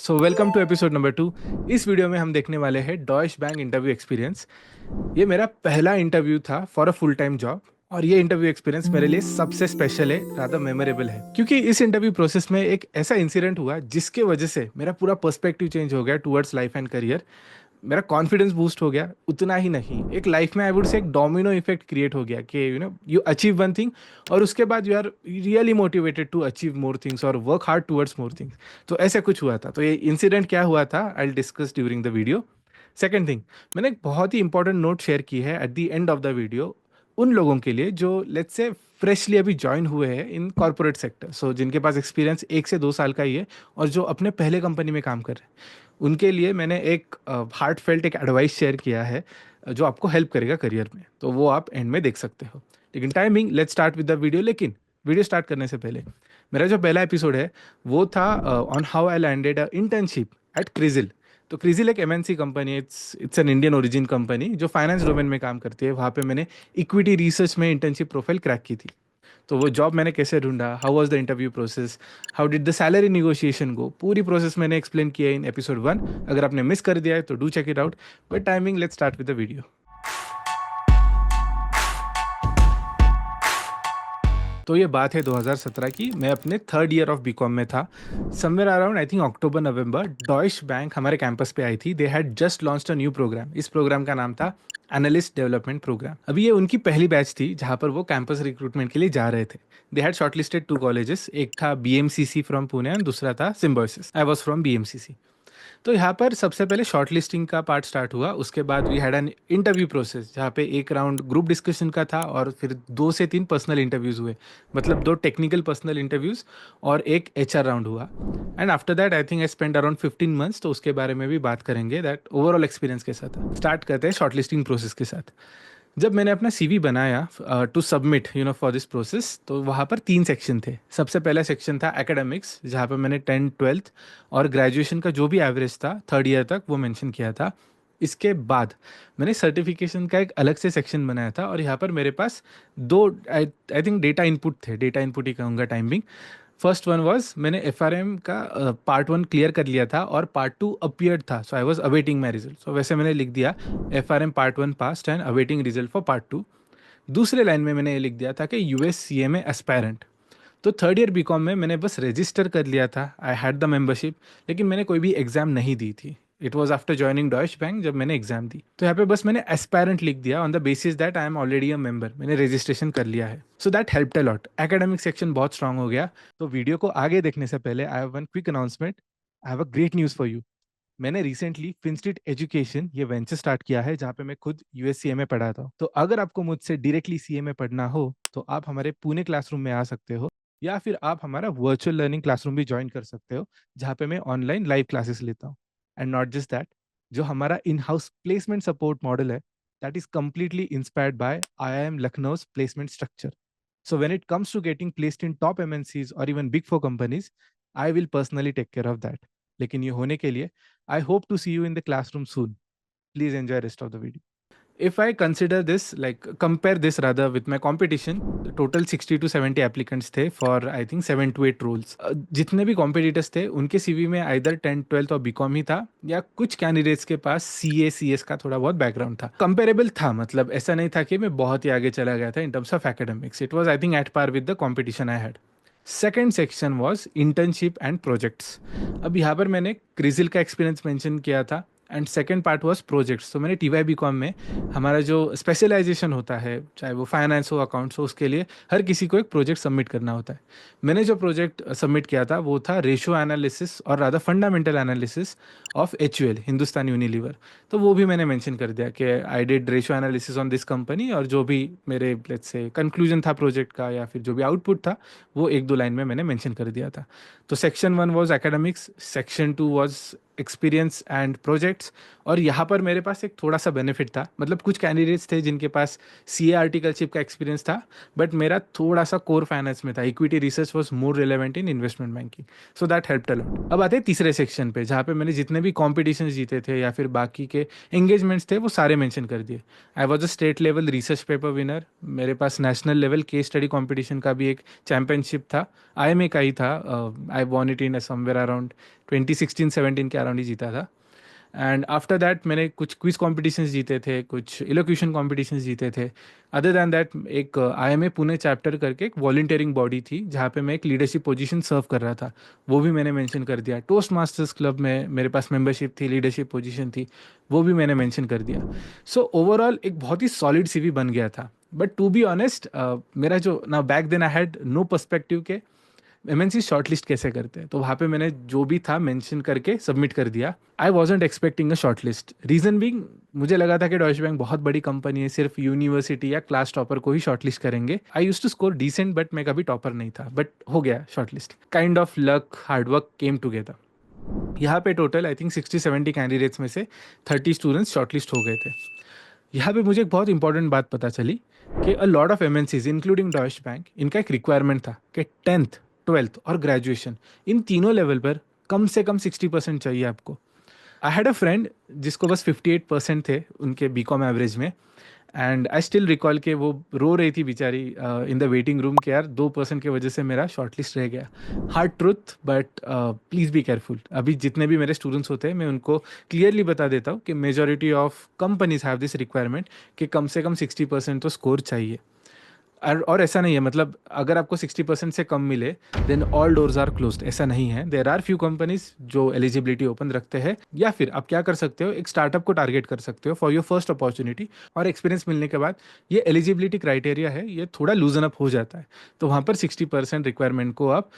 So welcome to episode number 2। इस video में हम देखने वाले हैं डॉयश बैंक इंटरव्यू एक्सपीरियंस। ये मेरा पहला इंटरव्यू था for a full time job, और ये इंटरव्यू एक्सपीरियंस मेरे लिए सबसे स्पेशल है, रादर मेमोरेबल है, क्योंकि इस इंटरव्यू प्रोसेस में एक ऐसा इंसिडेंट हुआ जिसके वजह से मेरा पूरा पर्सपेक्टिव चेंज हो गया टुवर्ड्स लाइफ एंड करियर। मेरा कॉन्फिडेंस बूस्ट हो गया, उतना ही नहीं, एक लाइफ में आई वुड से एक डोमिनो इफेक्ट क्रिएट हो गया कि यू अचीव वन थिंग और उसके बाद you are really motivated to achieve more things और work hard towards more things. तो ऐसा कुछ हुआ था। तो ये इंसिडेंट क्या हुआ था, I will discuss during the video. Second thing, मैंने एक बहुत ही इंपॉर्टेंट नोट शेयर की है at the end of the video उन लोगों के लिए जो लेट्स से फ्रेशली अभी ज्वाइन हुए हैं इन कॉर्पोरेट सेक्टर, सो जिनके पास एक्सपीरियंस 1 से 2 साल का ही है और जो अपने पहले कंपनी में काम कर रहे हैं। उनके लिए मैंने एक हार्ट फेल्ट एक एडवाइस शेयर किया है, जो आपको हेल्प करेगा करियर में, तो वो आप एंड में देख सकते हो। लेकिन timing, let's start with the video. लेकिन वीडियो स्टार्ट करने से पहले मेरा जो पहला एपिसोड है वो था on how I landed internship at Crisil. तो क्रिजिल एक एमएनसी कंपनी है, it's an Indian origin company जो फाइनेंस डोमेन में काम करती है। वहाँ पे मैंने इक्विटी रिसर्च में इंटर्नशिप प्रोफाइल क्रैक की थी। तो वो जॉब मैंने कैसे ढूंढा, how was the interview process, how did the salary negotiation go, पूरी प्रोसेस मैंने एक्सप्लेन किया इन एपिसोड 1। अगर आपने मिस कर दिया है तो do check it out. But timing, let's start with the video. तो ये बात है 2017 की। मैं अपने थर्ड ईयर ऑफ बीकॉम में था। Somewhere around I think October November, Deutsche Bank हमारे कैंपस पे आई थी। They had just launched a new programme. इस प्रोग्राम का नाम था एनालिस्ट डेवलपमेंट प्रोग्राम। अभी ये उनकी पहली बैच थी जहाँ पर वो कैंपस रिक्रूटमेंट के लिए जा रहे थे। दे हैड शॉर्टलिस्टेड 2 कॉलेजेस, एक था बीएमसीसी फ्रॉम पुणे एंड दूसरा था Symbiosis. I was from BMCC. तो यहाँ पर सबसे पहले शॉर्ट लिस्टिंग का पार्ट स्टार्ट हुआ। उसके बाद we had an interview process जहाँ पे एक राउंड ग्रुप डिस्कशन का था और फिर 2 से 3 पर्सनल इंटरव्यूज हुए, मतलब 2 टेक्निकल पर्सनल इंटरव्यूज और एक एचआर राउंड हुआ। And after that I think I spend around 15 months. तो उसके बारे में भी बात करेंगे, दैट ओवरऑल एक्सपीरियंस कैसा था। स्टार्ट करते हैं शॉर्ट लिस्टिंग प्रोसेस के साथ। जब मैंने अपना सीवी बनाया to submit for this process, तो वहाँ पर 3 सेक्शन थे। सबसे पहला सेक्शन था एकेडमिक्स, जहाँ पर मैंने 10th 12th और ग्रेजुएशन का जो भी एवरेज था थर्ड ईयर तक वो मेंशन किया था। इसके बाद मैंने सर्टिफिकेशन का एक अलग से सेक्शन बनाया था, और यहाँ पर मेरे पास दो I I think data input थे, डेटा इनपुट ही कहूँगा टाइमिंग। फर्स्ट वन वाज, मैंने एफआरएम का पार्ट 1 क्लियर कर लिया था और पार्ट 2 अपियर्ड था, so I was awaiting my result. So वैसे मैंने लिख दिया FRM part 1 passed and awaiting result for part 2। दूसरे लाइन में मैंने ये लिख दिया था कि यूएस सीएमए एस्पायरेंट। तो थर्ड ईयर बीकॉम में मैंने बस रजिस्टर कर लिया था, आई हैड द मेंबरशिप, लेकिन मैंने कोई भी एग्जाम नहीं दी थी। It was after joining Deutsch bank जब मैंने एग्जाम दी। तो यहाँ पे बस मैंने एस्पायरेंट लिख दिया on the basis that I am already a member, मैंने रजिस्ट्रेशन कर लिया है। So that helped a lot. Academic section बहुत स्ट्रांग हो गया। तो वीडियो को आगे देखने से पहले I have one quick announcement. I have a great news for you. मैंने रिसेंटली फिनस्ट्रीट एजुकेशन ये वेंचर स्टार्ट किया है, जहाँ पे मैं खुद यूएससीए में पढ़ाता हूँ। तो अगर आपको मुझसे डायरेक्टली सीए में पढ़ना हो तो आप हमारे पुणे क्लासरूम में आ सकते हो, या फिर आप हमारा वर्चुअल लर्निंग क्लासरूम भी ज्वाइन कर सकते हो, जहाँ पे मैं ऑनलाइन लाइव क्लासेस लेता हूँ। एंड नॉट जस्ट दैट, जो हमारा in house placement support model है, that is completely inspired by IIM Lucknow's placement structure. So when it comes to getting placed in top MNCs or even big four companies, I will personally take care of that. लेकिन ये होने के लिए I hope to see you in the classroom soon. Please enjoy rest of the video. If I consider this, like compare this rather with my competition, the total 60 to 70 applicants थे for I think 7 to 8 roles. जितने भी competitors थे उनके CV में either 10th 12th और BCom ही था, या कुछ candidates के पास CA CS का थोड़ा बहुत background था। Comparable था, मतलब ऐसा नहीं था कि मैं बहुत ही आगे चला गया था in terms of academics. It was I think at par with the competition I had. Second section was internship and projects. अब यहाँ पर मैंने क्रिजिल का एक्सपीरियंस मेंशन किया था, and second part was projects. तो मैंने टीवाई बी कॉम में हमारा जो स्पेशलाइजेशन होता है, चाहे वो फाइनेंस हो अकाउंट्स हो, उसके लिए हर किसी को एक प्रोजेक्ट सबमिट करना होता है। मैंने जो प्रोजेक्ट सबमिट किया था वो था रेशो एनालिसिस और rather fundamental analysis of HUL, Hindustan Unilever. तो वो भी मैंने मेंशन कर दिया कि I did ratio analysis on this company, और जो भी मेरे लेट्स से कंक्लूजन था प्रोजेक्ट का या फिर जो भी आउटपुट था वो 1 2 लाइन में मैंने मेंशन कर दिया था। तो section 1 was academics, section 2 was experience and projects. और यहाँ पर मेरे पास एक थोड़ा सा बेनिफिट था, मतलब कुछ कैंडिडेट्स थे जिनके पास सीए आर्टिकलशिप का एक्सपीरियंस था, बट मेरा थोड़ा सा कोर फाइनेंस में था। Equity research was more relevant in investment banking, so that helped a lot. अब आते हैं तीसरे सेक्शन पे, जहाँ पे मैंने जितने भी कॉम्पिटिशन जीते थे या फिर बाकी के एंगेजमेंट्स थे वो सारे मेंशन कर दिए। I was a state level research paper winner. मेरे पास national level case study competition का भी एक चैंपियनशिप था, आईएमए का ही था। I won it in somewhere around 2016-17 के अराउंड ही जीता था। एंड आफ्टर दैट मैंने कुछ क्विज कॉम्पिटिशन्स जीते थे, कुछ इलोक्यूशन कॉम्पिटिशन्स जीते थे। अदर दैन दैट एक आईएमए पुणे चैप्टर करके एक वॉलंटियरिंग बॉडी थी जहाँ पे मैं एक लीडरशिप पोजीशन सर्व कर रहा था, वो भी मैंने मेंशन कर दिया। टोस्ट मास्टर्स क्लब में मेरे पास मेंबरशिप थी, लीडरशिप पोजीशन थी, वो भी मैंने मेंशन कर दिया। सो ओवरऑल एक बहुत ही सॉलिड सीवी बन गया था। बट टू बी ऑनेस्ट, मेरा जो ना back then I had no perspective के एमएनसी शॉर्टलिस्ट कैसे करते हैं, तो वहाँ पे मैंने जो भी था मेंशन करके सबमिट कर दिया। I wasn't expecting a shortlist, reason being मुझे लगा था कि डॉइच बैंक बहुत बड़ी कंपनी है, सिर्फ यूनिवर्सिटी या क्लास टॉपर को ही शॉर्टलिस्ट करेंगे। I use to score decent, but मैं कभी टॉपर नहीं था, बट हो गया shortlist. Kind of luck, hard work came together. यहाँ पे टोटल आई थिंक 60-70 कैंडिडेट्स में से 30 स्टूडेंट्स शॉर्टलिस्ट हो गए थे। यहाँ पे मुझे एक बहुत इंपॉर्टेंट बात पता चली कि अ lot of MNCs including Deutsche bank, इनका एक रिक्वायरमेंट था कि 10th 12th और ग्रेजुएशन, इन तीनों लेवल पर कम से कम 60% चाहिए आपको। आई हैड अ फ्रेंड जिसको बस 58% थे उनके बीकॉम एवरेज में। एंड आई स्टिल रिकॉल के वो रो रही थी बेचारी इन द वेटिंग रूम के, यार 2% की वजह से मेरा शॉर्टलिस्ट रह गया। Hard truth, but please be careful. अभी जितने भी मेरे स्टूडेंट्स होते हैं मैं उनको क्लियरली बता देता हूँ कि majority of companies have this requirement कि कम से कम 60% तो स्कोर चाहिए। और ऐसा नहीं है, मतलब अगर आपको 60% से कम मिले then all doors are closed, ऐसा नहीं है। देर आर फ्यू कंपनीज जो एलिजिबिलिटी ओपन रखते हैं, या फिर आप क्या कर सकते हो, एक स्टार्टअप को टारगेट कर सकते हो फॉर योर फर्स्ट अपॉर्चुनिटी। और एक्सपीरियंस मिलने के बाद ये एलिजिबिलिटी क्राइटेरिया है, ये थोड़ा लूजन अप हो जाता है, तो वहाँ पर 60% रिक्वायरमेंट को आप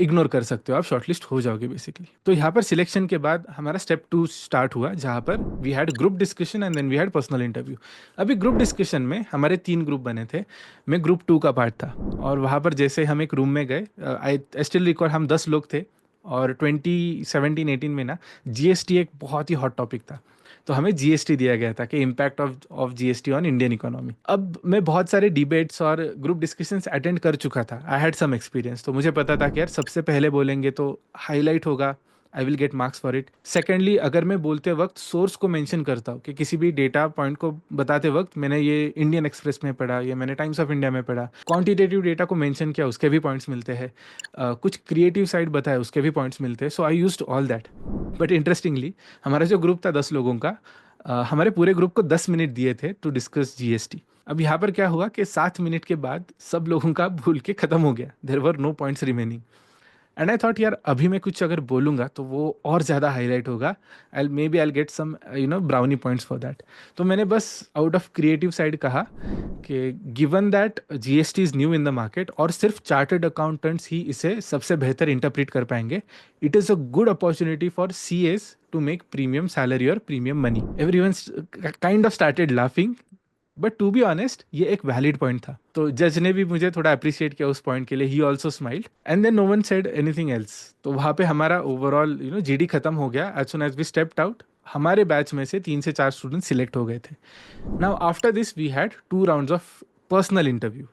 इग्नोर कर सकते हो, आप शॉर्टलिस्ट हो जाओगे बेसिकली। तो यहाँ पर सिलेक्शन के बाद हमारा स्टेप 2 स्टार्ट हुआ, जहाँ पर we had group discussion and then we had personal interview. अभी ग्रुप डिस्कशन में हमारे 3 ग्रुप बने थे, मैं ग्रुप 2 का पार्ट था। और वहाँ पर जैसे हम एक रूम में गए, आई स्टिल रिकॉर्ड हम 10 लोग थे। और 2017-18 में ना जीएसटी एक बहुत ही हॉट टॉपिक था, तो हमें जीएसटी दिया गया था कि impact of GST on Indian economy. अब मैं बहुत सारे डिबेट्स और ग्रुप डिस्कशंस अटेंड कर चुका था, आई हैड सम एक्सपीरियंस, तो मुझे पता था कि यार सबसे पहले बोलेंगे तो हाईलाइट होगा, I will get marks for it. Secondly, अगर मैं बोलते वक्त सोर्स को मेंशन करता हूँ कि किसी भी डेटा पॉइंट को बताते वक्त मैंने ये इंडियन एक्सप्रेस में पढ़ा, ये मैंने टाइम्स ऑफ इंडिया में पढ़ा, क्वांटिटेटिव डेटा को मेंशन किया, उसके भी पॉइंट्स मिलते हैं, कुछ क्रिएटिव साइड बताया, उसके भी पॉइंट्स मिलते हैं। So I used all that. But interestingly हमारा जो ग्रुप था 10 लोगों का, हमारे पूरे ग्रुप को 10 मिनट दिए थे टू डिस्कस जीएसटी। अब यहाँ पर क्या हुआ कि 7 मिनट के बाद सब लोगों का भूल के खत्म हो गया, there were no points remaining. And I thought यार अभी मैं कुछ अगर बोलूंगा तो वो और ज़्यादा हाईलाइट होगा, I may B I get some brownie points for that. तो मैंने बस आउट ऑफ क्रिएटिव साइड कहा कि given that GST is new in the market और सिर्फ चार्टर्ड अकाउंटेंट्स ही इसे सबसे बेहतर इंटरप्रेट कर पाएंगे, it is a good opportunity for C S to make premium salary और premium money. Everyone kind of started laughing, but to be honest ये एक वैलिड पॉइंट था। तो जज ने भी मुझे थोड़ा अप्रिशिएट किया उस पॉइंट के लिए, he also smiled and then no one said anything else. तो वहाँ पे हमारा ओवरऑल जीडी खत्म हो गया। As soon as we stepped out, हमारे बैच में से 3 से 4 स्टूडेंट सिलेक्ट हो गए थे। Now after this we had 2 rounds of personal interview.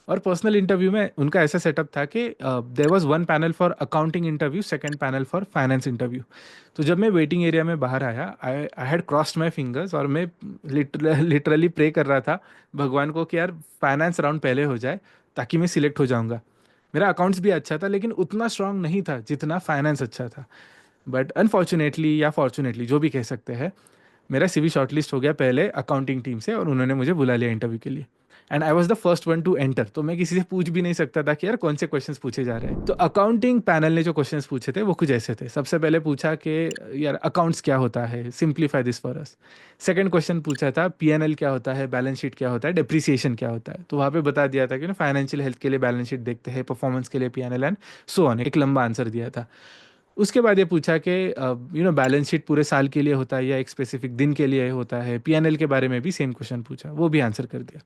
और पर्सनल इंटरव्यू में उनका ऐसा सेटअप था कि there was one panel for accounting interview, second panel for finance interview. तो जब मैं वेटिंग एरिया में बाहर आया, I I had crossed my fingers और मैं लिटरली प्रे कर रहा था भगवान को कि यार फाइनेंस राउंड पहले हो जाए ताकि मैं सिलेक्ट हो जाऊंगा। मेरा अकाउंट्स भी अच्छा था लेकिन उतना स्ट्रांग नहीं था जितना फाइनेंस अच्छा था। बट अनफॉर्चुनेटली या फॉर्चुनेटली जो भी कह सकते हैं, मेरा सीवी शॉर्टलिस्ट हो गया पहले अकाउंटिंग टीम से और उन्होंने मुझे बुला लिया इंटरव्यू के लिए। And I was the first one two enter, तो मैं किसी से पूछ भी नहीं सकता था कि यार कौन से क्वेश्चंस पूछे जा रहे हैं। तो अकाउंटिंग पैनल ने जो क्वेश्चंस पूछे थे वो कुछ ऐसे थे। सबसे पहले पूछा कि यार अकाउंट्स क्या होता है, simplify this for us. Second question पूछा था पीएनएल क्या होता है, बैलेंस शीट क्या होता है, डेप्रिसिएशन क्या होता है। तो वहाँ पे बता दिया था कि ना फाइनेंशियल हेल्थ के लिए बैलेंस शीट देखते हैं, परफॉर्मेंस के लिए पीएनएल एंड सो ऑन, एक लंबा आंसर दिया था। उसके बाद ये पूछा कि बैलेंस शीट पूरे साल के लिए होता है या एक स्पेसिफिक दिन के लिए होता है, पीएनएल के बारे में भी सेम क्वेश्चन पूछा, वो भी आंसर कर दिया।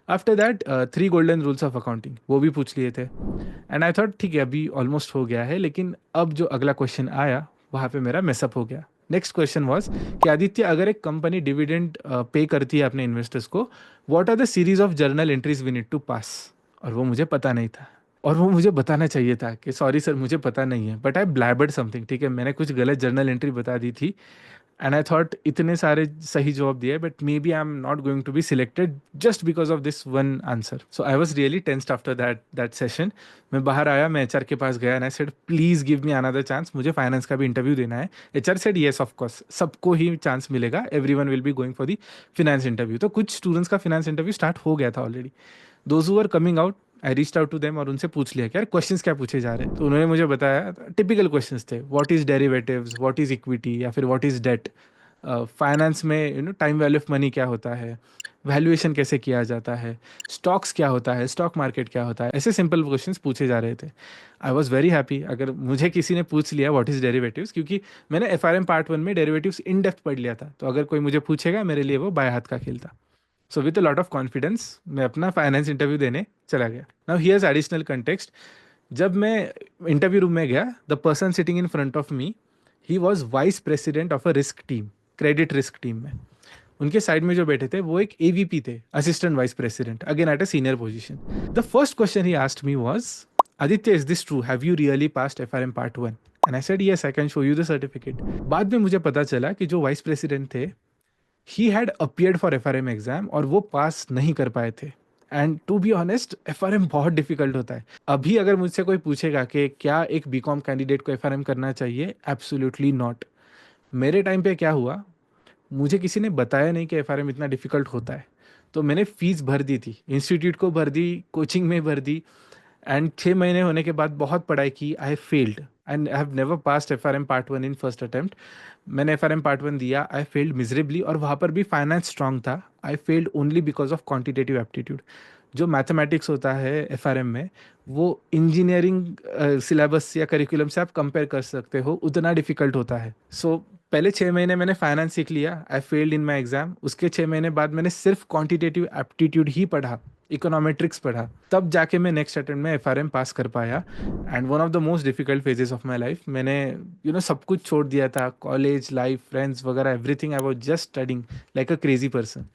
After that 3 golden rules of accounting वो भी पूछ लिए थे। एंड आई थॉट ठीक है अभी ऑलमोस्ट हो गया है, लेकिन अब जो अगला क्वेश्चन आया वहाँ पे मेरा मेसअप हो गया। नेक्स्ट क्वेश्चन वाज कि आदित्य, अगर एक कंपनी डिविडेंड पे करती है अपने इन्वेस्टर्स को, what are the series of journal entries we need to pass. और वो मुझे पता नहीं था, और वो मुझे बताना चाहिए था कि सॉरी सर मुझे पता नहीं है, बट आई ब्लैबर्ड समथिंग। ठीक है, मैंने कुछ गलत जर्नल एंट्री बता दी थी, एंड आई थॉट इतने सारे सही जवाब दिए, but may be I am not going to be selected just because of this one answer. So I was really tensed after that session. मैं बाहर आया, मैं एचआर के पास गया and I said please give me another chance, मुझे finance का भी इंटरव्यू देना है। HR said yes of course, सबको ही चांस मिलेगा, everyone will be going for the finance interview. तो कुछ स्टूडेंट्स का फिनेंस इंटरव्यू स्टार्ट हो गया था already. Those who are coming out, I reached out to them और उनसे पूछ लिया कि यार क्वेश्चंस क्या पूछे जा रहे हैं। तो उन्होंने मुझे बताया, टिपिकल क्वेश्चंस थे, what is derivatives, what is equity, या फिर व्हाट इज डेट, फाइनेंस में टाइम वैल्यू ऑफ मनी क्या होता है, वैल्यूएशन कैसे किया जाता है, स्टॉक्स क्या होता है, स्टॉक मार्केट क्या होता है, ऐसे सिंपल क्वेश्चंस पूछे जा रहे थे। आई वॉज वेरी हैप्पी अगर मुझे किसी ने पूछ लिया व्हाट इज डेरिवेटिव्स, क्योंकि मैंने एफआरएम पार्ट 1 में डेरिवेटिव्स इन डेप्थ पढ़ लिया था, तो अगर कोई मुझे पूछेगा मेरे लिए वो बाय हाथ का खेल था। So with a lot of confidence मैं अपना फाइनेंस इंटरव्यू देने चला गया। Now here's additional context. जब मैं इंटरव्यू रूम में गया, the person sitting in front of me, he was vice president of a risk team, credit risk team में। उनके साइड में जो बैठे थे वो एक एवीपी थे, assistant vice president, again at a senior position. The first question ही asked me was, Aditya is this true, have you really passed FRM part 1? And I said yes, I can show you the certificate. बाद में मुझे पता चला कि जो vice president थे, he had appeared for FRM exam और वो पास नहीं कर पाए थे। And to be honest, FRM बहुत डिफिकल्ट होता है। अभी अगर मुझसे कोई पूछेगा कि क्या एक बीकॉम कैंडिडेट को एफआरएम करना चाहिए, एब्सोल्युटली नॉट। मेरे टाइम पे क्या हुआ, मुझे किसी ने बताया नहीं कि एफआरएम इतना डिफिकल्ट होता है, तो मैंने फीस भर दी थी, इंस्टीट्यूट को भर दी, कोचिंग में भर दी, एंड 6 महीने होने के बाद बहुत पढ़ाई की। I failed and I have never passed FRM part 1 in first attempt. मैंने एफआरएम पार्ट 1 दिया, आई फेल्ड मिजरेबली, और वहाँ पर भी फाइनेंस स्ट्रांग था। I failed only because of quantitative aptitude. जो मैथमेटिक्स होता है एफआरएम में, वो इंजीनियरिंग सिलेबस या करिकुलम से आप कंपेयर कर सकते हो, उतना डिफिकल्ट होता है। सो पहले 6 महीने मैंने फाइनेंस सीख लिया, I failed in my exam. उसके 6 महीने बाद मैंने सिर्फ क्वांटिटेटिव एप्टीट्यूड ही पढ़ा, इकोनॉमेट्रिक्स पढ़ा, तब जाके मैं नेक्स्ट अटेम्प्ट में एफआरएम पास कर पाया। And one of the most difficult phases of my life, मैंने सब कुछ छोड़ दिया था, कॉलेज लाइफ, फ्रेंड्स वगैरह, everything. I was just studying like a crazy person.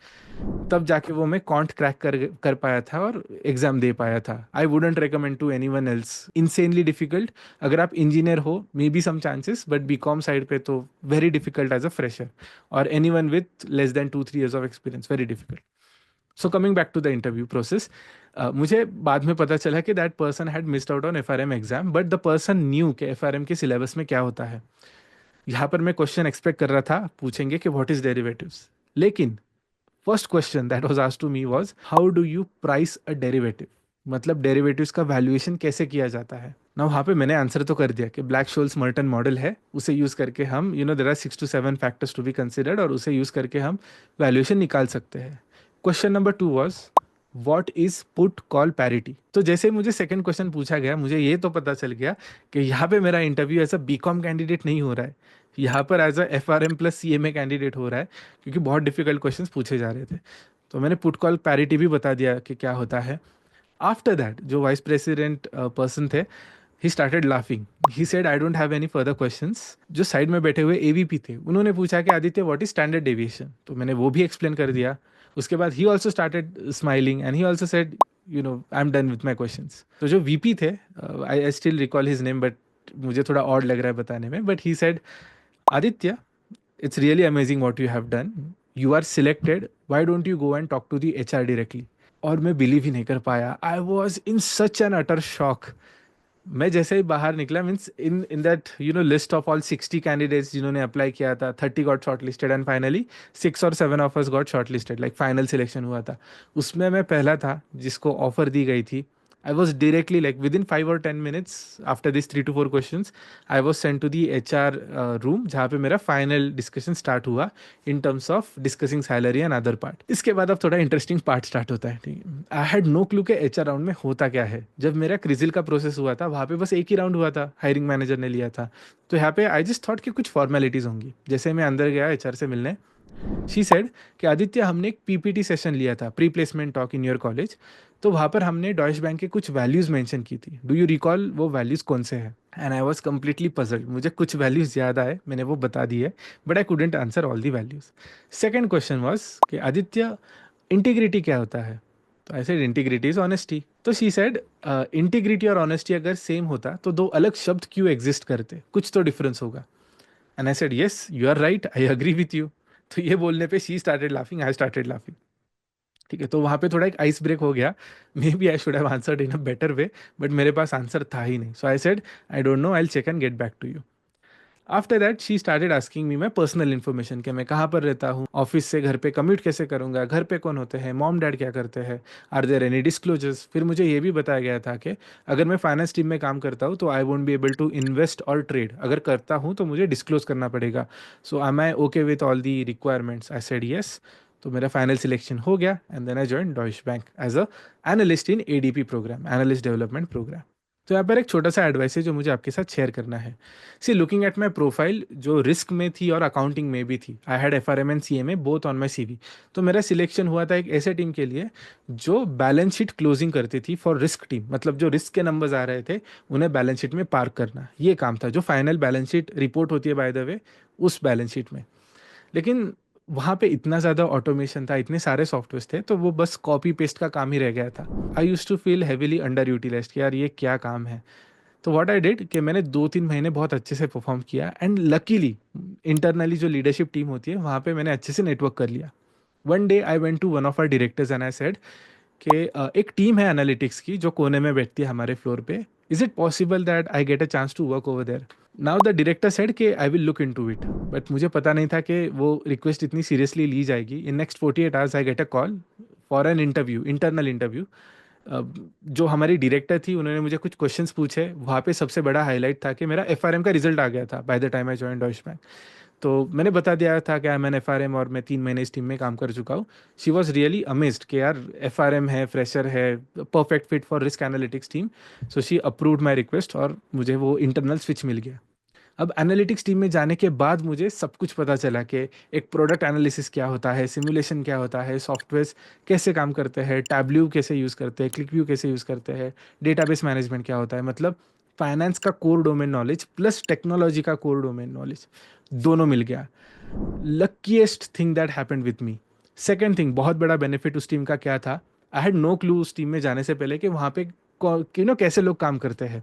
तब जाके वो मैं कॉन्ट क्रैक कर पाया था और एग्जाम दे पाया था। I wouldn't recommend to anyone else, insanely difficult. अगर आप इंजीनियर हो, may be some chances, but BCom side पे तो very difficult as a fresher, और anyone with less than 2-3 years of experience, very difficult. So coming back to the interview process, मुझे बाद में पता चला कि that person had missed out on FRM exam, but the person knew कि FRM के syllabus में क्या होता है। यहाँ पर मैं क्वेश्चन एक्सपेक्ट कर रहा था पूछेंगे कि व्हाट इज डेरिवेटिव्स, लेकिन first question that was asked to me was, how do you price a derivative, मतलब डेरिवेटिव्स का वैल्यूएशन कैसे किया जाता है ना। वहाँ पे मैंने आंसर तो कर दिया कि ब्लैक शोल्स मर्टन मॉडल है, उसे यूज करके हम there are 6 to 7 factors to be considered, और उसे यूज करके हम वैल्यूएशन निकाल सकते हैं। Question number 2 was, what is put call parity. तो जैसे ही मुझे सेकंड क्वेश्चन पूछा गया, मुझे ये तो पता चल गया कि यहाँ पे मेरा interview as a BCom candidate नहीं हो रहा है, यहाँ पर as a FRM plus CMA candidate हो रहा है, क्योंकि बहुत डिफिकल्ट क्वेश्चंस पूछे जा रहे थे। तो मैंने पुट कॉल पैरिटी भी बता दिया कि क्या होता है। आफ्टर दैट जो वाइस प्रेसिडेंट पर्सन थे, he started laughing, he said I don't have any further questions. जो साइड में बैठे हुए एवीपी थे, उन्होंने पूछा कि Aditya what is standard deviation, तो मैंने वो भी एक्सप्लेन कर दिया। उसके बाद he also started smiling and he also said I am done with my questions. तो जो वीपी थे, I still recall his name, but मुझे थोड़ा ऑड लग रहा है बताने में, but he said, Aditya, it's really amazing what you have done. You are selected. Why don't you go and talk to the HR directly? और मैं बिलीव ही नहीं कर पाया। I was in such an utter shock. मैं जैसे ही बाहर निकला, means in that list of all 60 candidates जिन्होंने अप्लाई किया था, 30 got short listed and finally 6 or 7 of us got short listed, like final selection हुआ था। उसमें मैं पहला था जिसको ऑफर दी गई थी। I was directly, like within 5 or 10 minutes after these 3 to 4 questions, I was sent to the HR room, जहाँ पे मेरा फाइनल डिस्कशन स्टार्ट हुआ इन terms of discussing salary and other part. इसके बाद अब थोड़ा इंटरेस्टिंग पार्ट स्टार्ट होता है। ठीक है, आई हैड नो क्लू के HR राउंड में होता क्या है। जब मेरा क्रिजिल का प्रोसेस हुआ था, वहाँ पे बस एक ही राउंड हुआ था, हायरिंग मैनेजर ने लिया था। तो यहाँ पे आई जस्ट थॉट कि कुछ फॉर्मेलिटीज होंगी। जैसे मैं अंदर गया HR से मिलने, शी सेड कि आदित्य, हमने एक पीपीटी सेशन लिया था, pre placement talk in your college, तो वहाँ पर हमने डॉइश बैंक के कुछ वैल्यूज़ मेंशन की थी। डू यू रिकॉल वो वैल्यूज़ कौन से हैं? And I was completely puzzled. मुझे कुछ वैल्यूज याद आए, मैंने वो बता दी है, but I couldn't answer all the values. Second question was कि आदित्य, इंटीग्रिटी क्या होता है? तो I said integrity is honesty. तो शी सेड इंटीग्रिटी और ऑनेस्टी अगर सेम होता तो दो अलग शब्द क्यों एग्जिस्ट करते, कुछ तो डिफरेंस होगा। And I said yes you are right, I agree with you. तो ये बोलने पे she started laughing, I started laughing. ठीक है, तो वहाँ पे थोड़ा एक आइस ब्रेक हो गया। May B I should have answered in a better way, but मेरे पास आंसर था ही नहीं। So I said I don't know, I will check and get back to you. After that she started asking me my personal information, कि मैं कहाँ पर रहता हूँ, ऑफिस से घर पे कम्यूट कैसे करूँगा, घर पे कौन होते हैं, मॉम डैड क्या करते हैं, आर देयर एनी डिस्क्लोजर्स। फिर मुझे ये भी बताया गया था कि अगर मैं फाइनेंस टीम में काम करता हूँ तो I won't be able to invest और ट्रेड, अगर करता हूँ तो मुझे डिस्क्लोज करना पड़ेगा। So I I okay with all the requirements? I said yes. तो मेरा फाइनल सिलेक्शन हो गया and then I join Deutsche bank as a analyst in ADP program, analyst development program. तो यहाँ पर एक छोटा सा एडवाइस है जो मुझे आपके साथ शेयर करना है। See, looking at my profile, जो रिस्क में थी और अकाउंटिंग में भी थी, I had FRM and CMA both on my CV. तो मेरा सिलेक्शन हुआ था एक ऐसे टीम के लिए जो बैलेंस शीट क्लोजिंग करती थी फॉर रिस्क टीम, मतलब जो रिस्क के नंबर्स आ रहे थे उन्हें बैलेंस शीट में पार्क करना, ये काम था। जो फाइनल बैलेंस शीट रिपोर्ट होती है बाय द वे, उस बैलेंस शीट में। लेकिन वहाँ पे इतना ज़्यादा ऑटोमेशन था, इतने सारे सॉफ्टवेयर थे, तो वो बस कॉपी पेस्ट का काम ही रह गया था। I use to feel heavily underutilised कि यार ये क्या काम है। तो व्हाट आई डिड कि मैंने 2-3 महीने बहुत अच्छे से परफॉर्म किया एंड लकीली इंटरनली जो लीडरशिप टीम होती है वहाँ पे मैंने अच्छे से नेटवर्क कर लिया। One day I went to one of our directors and I said कि एक टीम है एनालिटिक्स की जो कोने में बैठती है हमारे फ्लोर पे, is it possible that I get a chance to work over there? Now the director said कि I will look into it, but मुझे पता नहीं था कि वो रिक्वेस्ट इतनी सीरियसली ली जाएगी। In next 48 hours I get a call for an interview, internal interview. जो हमारी डायरेक्टर थी उन्होंने मुझे कुछ क्वेश्चंस पूछे। वहाँ पे सबसे बड़ा हाईलाइट था कि मेरा एफआरएम का रिजल्ट आ गया था by the time I join Deutsche bank. तो मैंने बता दिया था कि मैं एफआरएम और मैं 3 महीने इस टीम में काम कर चुका हूँ। शी वॉज रियली अमेज्ड कि यार एफआरएम है, फ्रेशर है, perfect fit for risk analytics team. So she approved my request और मुझे वो इंटरनल स्विच मिल गया। अब एनालिटिक्स टीम में जाने के बाद मुझे सब कुछ पता चला कि एक प्रोडक्ट एनालिसिस क्या होता है, सिमुलेशन क्या होता है, सॉफ्टवेयर कैसे काम करते हैं, टैबल्यू कैसे यूज़ करते हैं, क्लिक व्यू कैसे यूज़ करते हैं, डेटाबेस मैनेजमेंट क्या होता है। मतलब फाइनेंस का core domain knowledge plus technology का कोर डोमेन नॉलेज दोनों मिल गया। luckiest thing that happened with me. Second thing, बहुत बड़ा बेनिफिट उस टीम का क्या था, आई हैड नो क्लू उस टीम में जाने से पहले कि वहाँ पे कैसे लोग काम करते हैं।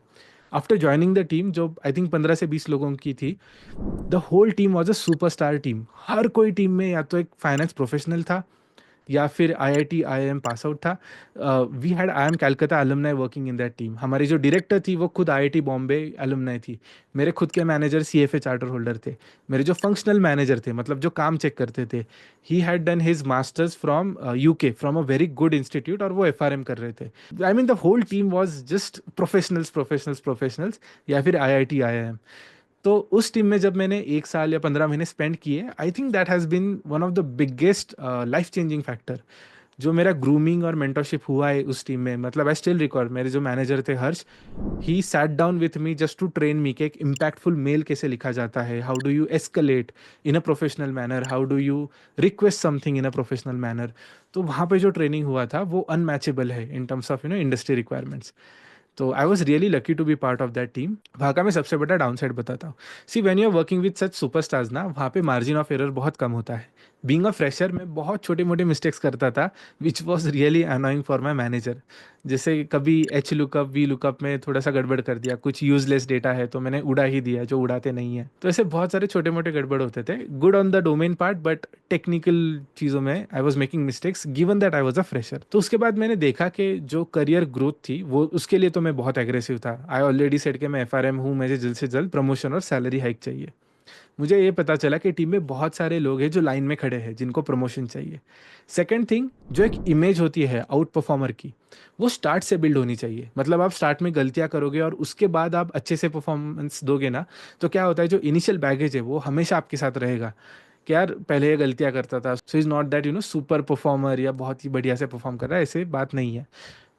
आफ्टर ज्वाइनिंग द टीम, जो आई थिंक 15 से 20 लोगों की थी, the whole team was a superstar team. हर कोई टीम में या तो एक फाइनेंस प्रोफेशनल था या फिर आईआईटी आईआईएम पास आउट था। We had IIM Calcutta alumni working in that team. हमारी जो डायरेक्टर थी वो खुद आईआईटी बॉम्बे अलुमनाई थी। मेरे खुद के मैनेजर सीएफए चार्टर होल्डर थे। मेरे जो फंक्शनल मैनेजर थे, मतलब जो काम चेक करते थे, he had done his masters from UK, from a very good institute, और वो एफआरएम कर रहे थे। I mean the whole team was just professionals professionals professionals, या फिर आईआईटी आईआईएम। तो उस टीम में जब मैंने 1 साल या 15 महीने स्पेंड किए, I think that has been one of the biggest life changing factor. जो मेरा ग्रूमिंग और मेंटरशिप हुआ है उस टीम में, मतलब आई स्टिल रिकॉर्ड, मेरे जो मैनेजर थे Harsh, he sat down with me just to train me कि एक इम्पैक्टफुल मेल कैसे लिखा जाता है, how do you escalate in a professional manner, how do you request something in a professional manner. तो वहाँ पे जो ट्रेनिंग हुआ था वो अनमैचेबल है in terms of industry requirements. तो I was really lucky to be part of that team. वहाँ का मैं सबसे बड़ा डाउन साइड बताता हूँ। See, when you are working with such superstars ना, वहाँ पे मार्जिन ऑफ एरर बहुत कम होता है। बीइंग अ फ्रेशर मैं बहुत छोटे मोटे मिस्टेक्स करता था, which was really annoying for my manager. जैसे कभी एच लुकअप वी लुकअप में थोड़ा सा गड़बड़ कर दिया, कुछ यूजलेस डेटा है तो मैंने उड़ा ही दिया जो उड़ाते नहीं है। तो ऐसे बहुत सारे छोटे मोटे गड़बड़ होते थे। Good on the domain part, but technical चीज़ों में I was making mistakes given that I was a fresher. तो उसके बाद मैंने देखा कि जो करियर ग्रोथ थी वो, उसके लिए तो मैं बहुत एग्रेसिव था। आई ऑलरेडी सेड कि मैं एफआरएम हूँ, मुझे जल्द से जल्द प्रमोशन और सैलरी हाइक चाहिए। मुझे ये पता चला कि टीम में बहुत सारे लोग हैं जो लाइन में खड़े हैं जिनको प्रमोशन चाहिए। सेकंड थिंग, जो एक इमेज होती है आउट परफॉर्मर की, वो स्टार्ट से बिल्ड होनी चाहिए। मतलब आप स्टार्ट में गलतियां करोगे और उसके बाद आप अच्छे से परफॉर्मेंस दोगे ना, तो क्या होता है, जो इनिशियल बैगेज है वो हमेशा आपके साथ रहेगा कि यार पहले ये गलतियां करता था, so is not that super performer या बहुत ही बढ़िया से परफॉर्म कर रहा है, ऐसे बात नहीं है।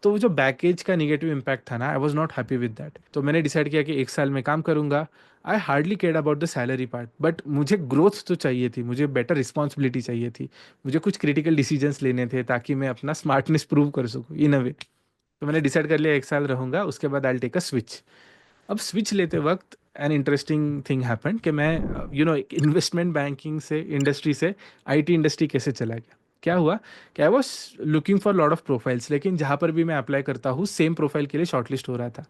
तो वो जो बैकेज का निगेटिव इम्पैक्ट था ना, I was not happy with that. तो मैंने डिसाइड किया कि 1 साल में काम करूंगा। I hardly care about the salary part, but मुझे ग्रोथ तो चाहिए थी, मुझे बेटर रिस्पॉन्सिबिलिटी चाहिए थी, मुझे कुछ क्रिटिकल डिसीजंस लेने थे ताकि मैं अपना स्मार्टनेस प्रूव कर सकूँ इन अ वे। तो मैंने डिसाइड कर लिया 1 साल रहूंगा, उसके बाद आई टेक अ स्विच। अब स्विच लेते वक्त एन इंटरेस्टिंग थिंग हैपन कि मैं इन्वेस्टमेंट बैंकिंग से इंडस्ट्री से आईटी इंडस्ट्री कैसे चला गया। क्या हुआ कि I was looking for lot of profiles, लेकिन जहाँ पर भी मैं अप्लाई करता हूँ सेम प्रोफाइल के लिए शॉर्टलिस्ट हो रहा था।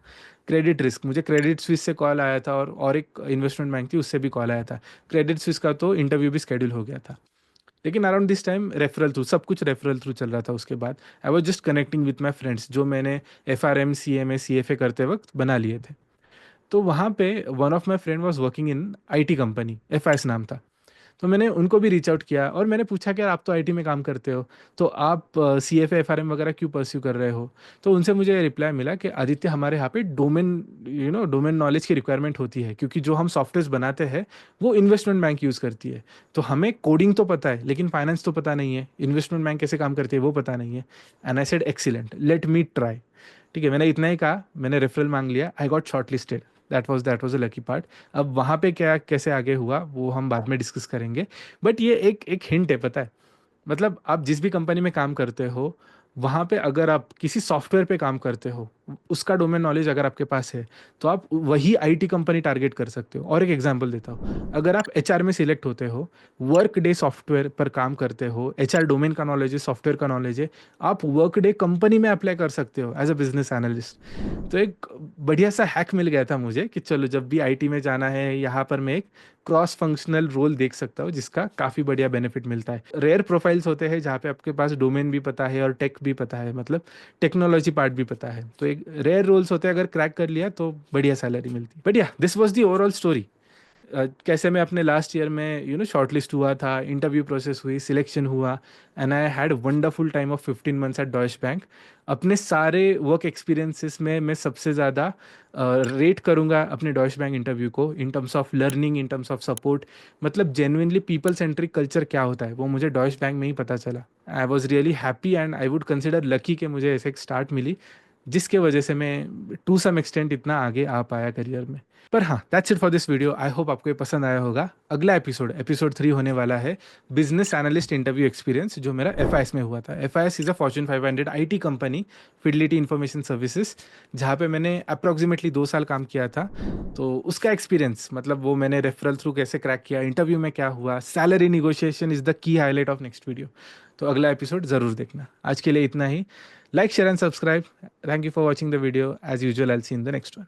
क्रेडिट रिस्क, मुझे क्रेडिट स्विस से कॉल आया था, और एक इन्वेस्टमेंट बैंक थी उससे भी कॉल आया था। क्रेडिट स्विस का तो इंटरव्यू भी शेड्यूल हो गया था। लेकिन around this time referral through, सब कुछ रेफरल थ्रू चल रहा था। उसके बाद I was just connecting with my friends जो मैंने FRM CMA CFA करते वक्त बना लिए थे। तो वहाँ पे one of my friend was working in IT company, FIS नाम था। तो मैंने उनको भी रीच आउट किया और मैंने पूछा कि यार आप तो IT में काम करते हो, तो आप CFA FRM वगैरह क्यों परस्यू कर रहे हो। तो उनसे मुझे रिप्लाई मिला कि आदित्य हमारे यहाँ पे डोमेन नॉलेज की रिक्वायरमेंट होती है, क्योंकि जो हम सॉफ्टवेयर बनाते हैं वो इन्वेस्टमेंट बैंक यूज़ करती है। तो हमें कोडिंग तो पता है लेकिन फाइनेंस तो पता नहीं है, इन्वेस्टमेंट बैंक कैसे काम करती है वो पता नहीं है। And I said excellent, let me try. ठीक है, मैंने इतना ही कहा, मैंने रेफरल मांग लिया, I got short listed. That was a lucky part. अब वहाँ पे क्या कैसे आगे हुआ वो हम बाद में डिस्कस करेंगे। बट ये एक एक हिंट है, पता है। मतलब आप जिस भी कंपनी में काम करते हो, वहाँ पे अगर आप किसी सॉफ्टवेयर पे काम करते हो, उसका डोमेन नॉलेज अगर आपके पास है, तो आप वही IT कंपनी टारगेट कर सकते हो। और एक एग्जांपल देता हूँ, अगर आप HR में सिलेक्ट होते हो, वर्क डे सॉफ्टवेयर पर काम करते हो, HR डोमेन का नॉलेज है, सॉफ्टवेयर का नॉलेज है, आप वर्क डे कंपनी में अप्लाई कर सकते हो एज अ बिजनेस एनालिस्ट। तो एक बढ़िया सा हैक मिल गया था मुझे कि चलो जब भी IT में जाना है, यहाँ पर मैं एक क्रॉस फंक्शनल रोल देख सकता हूँ जिसका काफ़ी बढ़िया बेनिफिट मिलता है। रेयर प्रोफाइल्स होते हैं जहाँ पे आपके पास डोमेन भी पता है और टेक भी पता है, मतलब टेक्नोलॉजी पार्ट भी पता है। तो एक रेयर रोल्स होते हैं, अगर क्रैक कर लिया तो बढ़िया सैलरी मिलती है। But yeah this was the overall story. कैसे मैं अपने लास्ट ईयर में शॉर्टलिस्ट हुआ था, इंटरव्यू प्रोसेस हुई, सिलेक्शन हुआ, and I had wonderful time of 15 months at Deutsche Bank. अपने सारे वर्क एक्सपीरियंसेस में मैं सबसे ज़्यादा रेट करूँगा अपने डॉयश बैंक इंटरव्यू को इन terms of learning, in terms of support. मतलब जेन्युइनली पीपल सेंट्रिक कल्चर क्या होता है वो मुझे डॉयश बैंक में ही पता चला। आई was really happy and I would consider lucky कि मुझे ऐसे एक स्टार्ट मिली जिसके वजह से मैं टू सम एक्सटेंट इतना आगे आ पाया करियर में। पर हाँ, that's it for this video. I hope आपको ये पसंद आया होगा। अगला एपिसोड 3 होने वाला है बिजनेस एनालिस्ट इंटरव्यू एक्सपीरियंस, जो मेरा FIS में हुआ था। FIS is a Fortune 500 IT company, Fidelity Information Services, जहाँ पे मैंने अप्रॉक्सीमेटली 2 साल काम किया था। तो उसका एक्सपीरियंस, मतलब वो मैंने रेफरल थ्रू कैसे क्रैक किया, इंटरव्यू में क्या हुआ, salary negotiation is the key highlight of next video. तो अगला एपिसोड ज़रूर देखना। आज के लिए इतना ही। Like, share and subscribe. Thank you for watching the video. As usual, I will see in the next one.